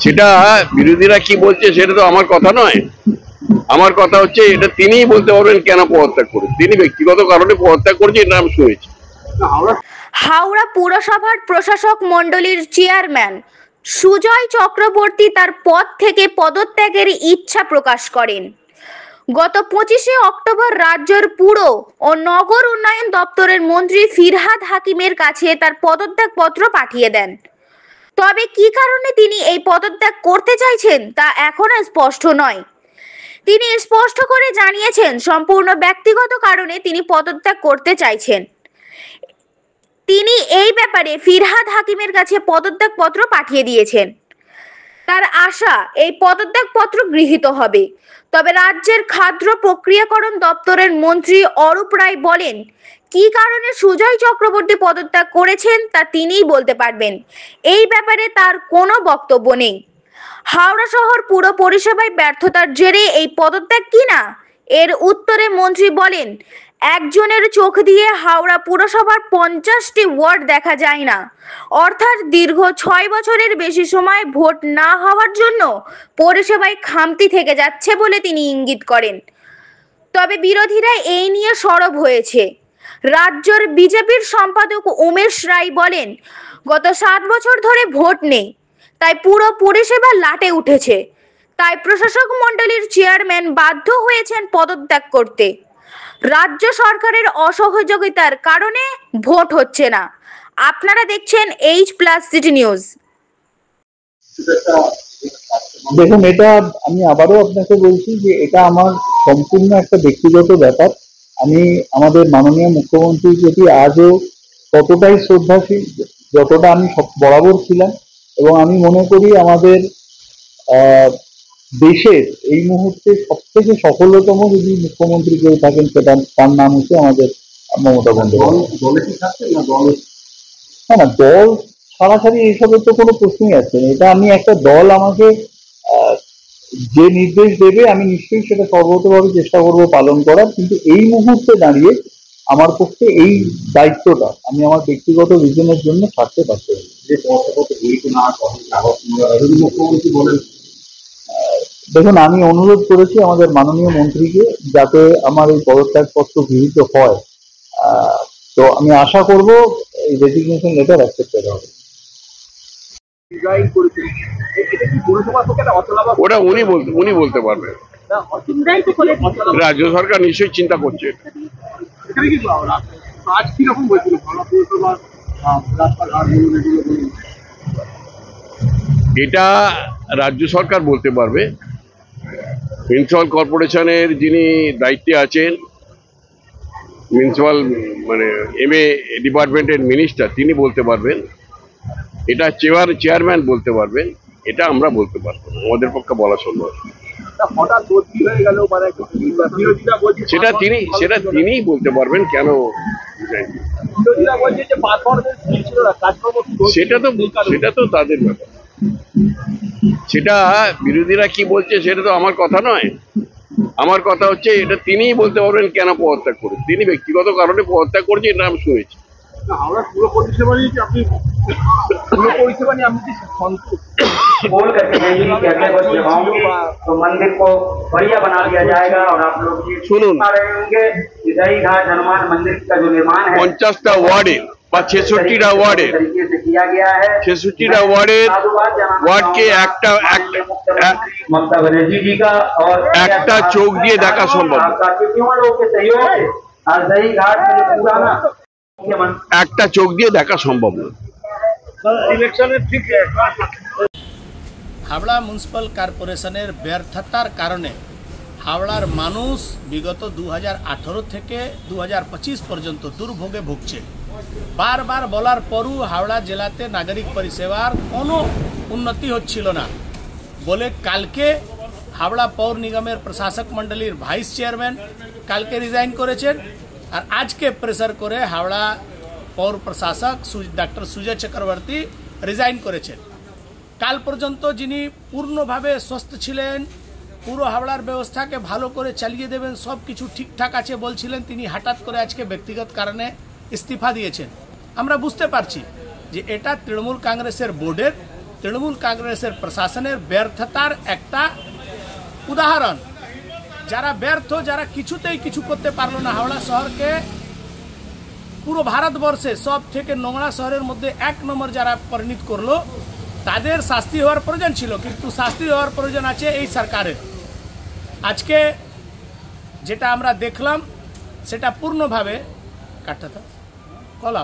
সেটা বিরোধীরা কি বলছে সেটা তো আমার কথা নয়। আমার কথা হচ্ছে এটা তিনিই বলতে পারবেন কেন পদত্যাগ করে। তিনি ব্যক্তিগত কারণে পদত্যাগ করেছে, এটা আমি শুনেছি। হাওড়া পুরসভার প্রশাসক মণ্ডলীর চেয়ারম্যান সুজয় চক্রবর্তী তার পদ থেকে পদত্যাগের ইচ্ছা প্রকাশ করেন। গত 25শে অক্টোবর রাজ্যের পুর ও নগর উন্নয়ন দপ্তরের মন্ত্রী ফিরহাদ হাকিমের কাছে তার পদত্যাগ পত্র পাঠিয়ে দেন। তবে কি কারণে তিনি এই পদত্যাগ করতে চাইছেন তা এখনো স্পষ্ট নয়। তিনি স্পষ্ট করে জানিয়েছেন সম্পূর্ণ ব্যক্তিগত কারণে তিনি পদত্যাগ করতে চাইছেন। তিনি এই ব্যাপারে ফিরহাদ হাকিমের কাছে পদত্যাগ পত্র পাঠিয়ে দিয়েছেন। তার আশা এই পদত্যাগ পত্র গৃহীত হবে। তবে রাজ্যের খাদ্য প্রক্রিয়াকরণ দপ্তরের মন্ত্রী অরূপ রায় বলেন, কি কারণে সুজয় চক্রবর্তী পদত্যাগ করেছেন তা তিনিই বলতে পারবেন। এই ব্যাপারে তার কোনো বক্তব্য নেই। হাওড়া শহর পুর পরিষেবায় ব্যর্থতার জেরে এই পদত্যাগ কিনা, এর উত্তরে মন্ত্রী বলেন, একজনের চোখ দিয়ে হাওড়া পুরসভার 50টি ওয়ার্ড দেখা যায় না। অর্থাৎ দীর্ঘ 6 বছরের বেশি সময় ভোট না হওয়ার জন্য পরিষেবায় খামতি থেকে যাচ্ছে বলে তিনি ইঙ্গিত করেন। তবে বিরোধীরা এই নিয়ে সরব হয়েছে। রাজ্যের বিজেপির সম্পাদক উমেশ রায় বলেন, গত 7 বছর ধরে ভোট নেই, তাই পুরো পরিষেবা লাটে উঠেছে। তাই প্রশাসক মণ্ডলীর চেয়ারম্যান বাধ্য হয়েছেন পদত্যাগ করতে। রাজ্য সরকারের অসহযোগিতার কারণে ভোট হচ্ছে না। আপনারা দেখছেন H+ সিটি নিউজ। দেখুন, এটা আমি আবারও আপনাকে বলছি যে এটা আমার সম্পূর্ণ একটা ব্যক্তিগত ব্যাপার। আমি আমাদের মাননীয় মুখ্যমন্ত্রীর প্রতি আজও ততটাই শ্রদ্ধাশীল যতটা আমি বরাবর ছিলাম, এবং আমি মনে করি আমাদের দেশের এই মুহূর্তে সব থেকে সফলতম যদি মুখ্যমন্ত্রী কেউ থাকেন সেটা তার নাম হচ্ছে আমাদের মমতা বন্দ্যোপাধ্যায়। না না, দল ছাড়াছাড়ি এইসবের তো কোনো প্রশ্নই আসছে না। এটা আমি একটা দল আমাকে যে নির্দেশ দেবে আমি নিশ্চয়ই সেটা সর্বতভাবে চেষ্টা করবো পালন করার, কিন্তু এই মুহূর্তে দাঁড়িয়ে আমার পক্ষে এই দায়িত্বটা আমি আমার ব্যক্তিগত রিজনের জন্য ছাড়তে পারছি। দেখুন, আমি অনুরোধ করেছি আমাদের মাননীয় মন্ত্রীকে যাতে আমার এই পদত্যাগপত্র গৃহীত হয়। তো আমি আশা করব এই রেজিগনেশন লেটার অ্যাকসেপ্টেড হবে। ওটা উনি বলতে পারবেন। রাজ্য সরকার নিশ্চয়ই চিন্তা করছে। এটা রাজ্য সরকার বলতে পারবে। মিউনিসিপাল কর্পোরেশনের যিনি দায়িত্বে আছেন, মিউনিসিপাল MA ডিপার্টমেন্টের মিনিস্টার, তিনি বলতে পারবেন। এটা চেয়ারম্যান বলতে পারবেন। এটা আমরা বলতে পারবো না, আমাদের পক্ষে বলা সম্ভব। সেটা তিনিই বলতে পারবেন কেন। সেটা তো তাদের ব্যাপার। সেটা বিরোধীরা কি বলছে সেটা তো আমার কথা নয়। আমার কথা হচ্ছে এটা তিনিই বলতে পারবেন কেন পদত্যাগ করে। তিনি ব্যক্তিগত কারণে পদত্যাগ করেছে, এটা আমি শুনেছি। হাওড়া পুরো পরিষেবা নিয়ে আপনি बोल करके गई कि अगले वर्ष जब आऊंगी तो मंदिर को बढ़िया बना दिया जाएगा और आप लोग ये सुन रहे होंगे कि दही घाट हनुमान मंदिर का जो निर्माण है 50টা ওয়ার্ডে বা 66টা ওয়ার্ডে तरीके से किया गया है। 66টা ওয়ার্ডকে একটা ममता बनर्जी जी का और একটা চোখ দিয়ে দেখা সম্ভব। लोगों के सहयोग से आज दही घाट में जो पुराना একটা চোখ দিয়ে দেখা সম্ভব না। হাওড়া মিউনিসিপাল কর্পোরেশনের ব্যর্থতার কারণে হাওড়ার মানুষ বিগত 2018 থেকে 2025 পর্যন্ত দুর্ভোগে ভুগছে। বারবার বলার পরও হাওড়া জেলাতে নাগরিক পরিষেবার কোনো উন্নতি হচ্ছিল না বলে কালকে হাওড়া পৌর নিগমের প্রশাসক মণ্ডলীর ভাইস চেয়ারম্যান কালকে রিজাইন করেছেন। আর আজকে প্রেসার করে হাওড়া পৌর প্রশাসক ডক্টর সুজয় চক্রবর্তী রিজাইন করেছেন। কাল পর্যন্ত যিনি পূর্ণভাবে সুস্থ ছিলেন, পুরো হাওড়ার ব্যবস্থাকে ভালো করে চালিয়ে দেবেন, সব কিছু ঠিকঠাক আছে বলছিলেন, তিনি হঠাৎ করে আজকে ব্যক্তিগত কারণে ইস্তিফা দিয়েছেন। আমরা বুঝতে পারছি যে এটা তৃণমূল কংগ্রেসের বোর্ডের তৃণমূল কংগ্রেসের প্রশাসনের ব্যর্থতার একটা উদাহরণ। যারা ব্যর্থ, যারা কিছুতেই কিছু করতে পারলো না, হাওড়া শহরকে পুরো ভারতবর্ষে সব থেকে নোংরা শহরের মধ্যে 1 নম্বর যারা পরিণত করলো, তাদের শাস্তি হওয়ার প্রয়োজন ছিল, কিন্তু শাস্তি হওয়ার প্রয়োজন আছে এই সরকারের। আজকে যেটা আমরা দেখলাম সেটা পূর্ণভাবে কাটটা কলা